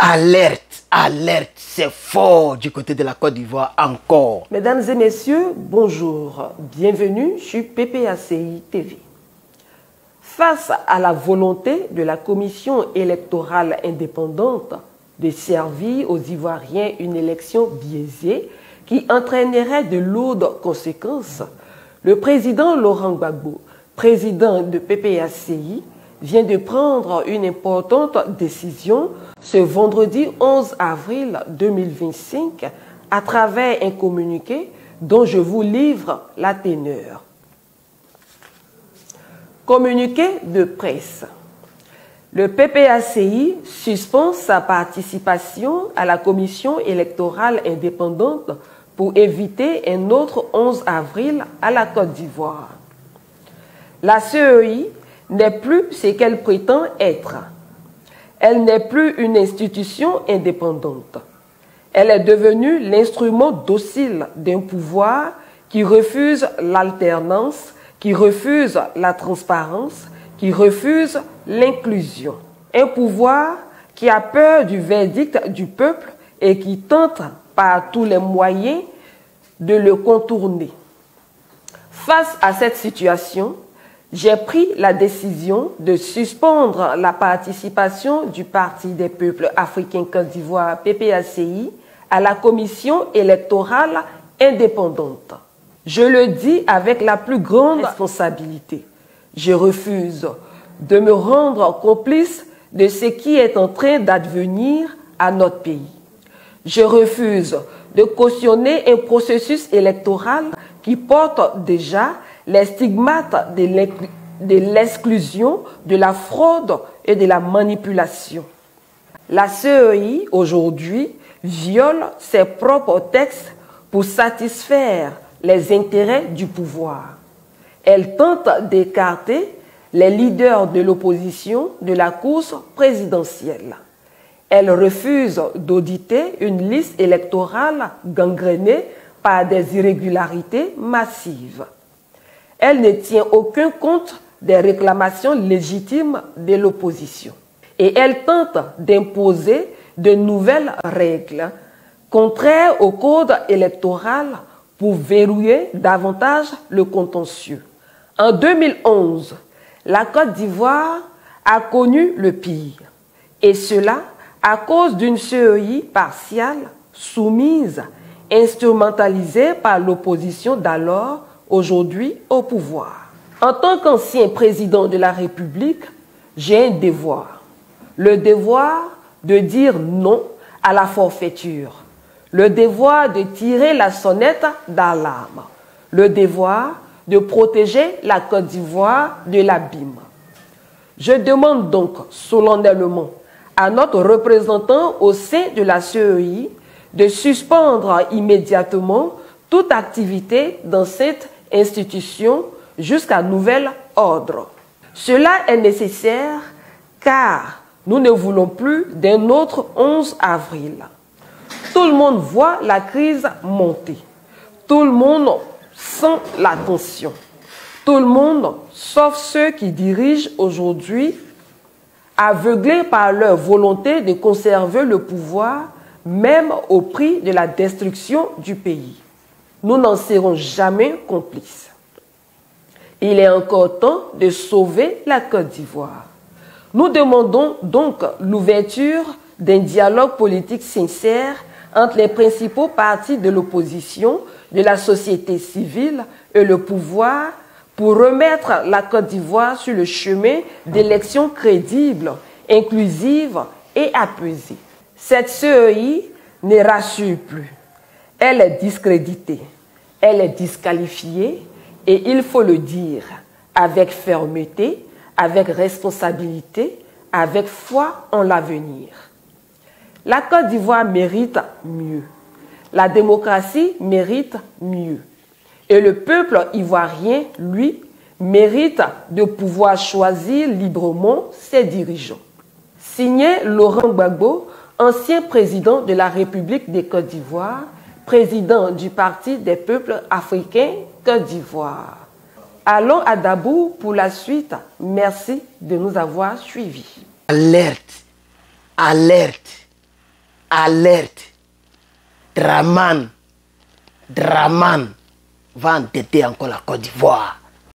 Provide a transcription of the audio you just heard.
Alerte, alerte, c'est fort du côté de la Côte d'Ivoire encore. Mesdames et messieurs, bonjour. Bienvenue sur PPACI TV. Face à la volonté de la Commission électorale indépendante de servir aux Ivoiriens une élection biaisée qui entraînerait de lourdes conséquences, le président Laurent Gbagbo, président de PPACI, vient de prendre une importante décision ce vendredi 11 avril 2025 à travers un communiqué dont je vous livre la teneur. Communiqué de presse. Le PPACI suspend sa participation à la Commission électorale indépendante pour éviter un autre 11 avril à la Côte d'Ivoire. La CEI n'est plus ce qu'elle prétend être. Elle n'est plus une institution indépendante. Elle est devenue l'instrument docile d'un pouvoir qui refuse l'alternance, qui refuse la transparence, qui refuse l'inclusion. Un pouvoir qui a peur du verdict du peuple et qui tente par tous les moyens de le contourner. Face à cette situation, j'ai pris la décision de suspendre la participation du Parti des peuples africains Côte d'Ivoire, PPACI, à la Commission électorale indépendante. Je le dis avec la plus grande responsabilité. Je refuse de me rendre complice de ce qui est en train d'advenir à notre pays. Je refuse de cautionner un processus électoral qui porte déjà les stigmates de l'exclusion, de la fraude et de la manipulation. La CEI, aujourd'hui, viole ses propres textes pour satisfaire les intérêts du pouvoir. Elle tente d'écarter les leaders de l'opposition de la course présidentielle. Elle refuse d'auditer une liste électorale gangrénée par des irrégularités massives. Elle ne tient aucun compte des réclamations légitimes de l'opposition. Et elle tente d'imposer de nouvelles règles contraires au code électoral pour verrouiller davantage le contentieux. En 2011, la Côte d'Ivoire a connu le pire. Et cela à cause d'une CEI partiale, soumise, instrumentalisée par l'opposition d'alors, aujourd'hui au pouvoir. En tant qu'ancien président de la République, j'ai un devoir. Le devoir de dire non à la forfaiture. Le devoir de tirer la sonnette d'alarme. Le devoir de protéger la Côte d'Ivoire de l'abîme. Je demande donc solennellement à notre représentant au sein de la CEI de suspendre immédiatement toute activité dans cette institution jusqu'à nouvel ordre. Cela est nécessaire car nous ne voulons plus d'un autre 11 avril. Tout le monde voit la crise monter. Tout le monde sent la tension. Tout le monde, sauf ceux qui dirigent aujourd'hui, aveuglés par leur volonté de conserver le pouvoir, même au prix de la destruction du pays. Nous n'en serons jamais complices. Il est encore temps de sauver la Côte d'Ivoire. Nous demandons donc l'ouverture d'un dialogue politique sincère entre les principaux partis de l'opposition, de la société civile et le pouvoir pour remettre la Côte d'Ivoire sur le chemin d'élections crédibles, inclusives et apaisées. Cette CEI ne rassure plus. Elle est discréditée, elle est disqualifiée et il faut le dire avec fermeté, avec responsabilité, avec foi en l'avenir. La Côte d'Ivoire mérite mieux. La démocratie mérite mieux. Et le peuple ivoirien, lui, mérite de pouvoir choisir librement ses dirigeants. Signé Laurent Gbagbo, ancien président de la République de Côte d'Ivoire, président du Parti des peuples africains Côte d'Ivoire. Allons à Dabou pour la suite. Merci de nous avoir suivis. Alerte, alerte, Alerte. Draman va endetter encore la Côte d'Ivoire.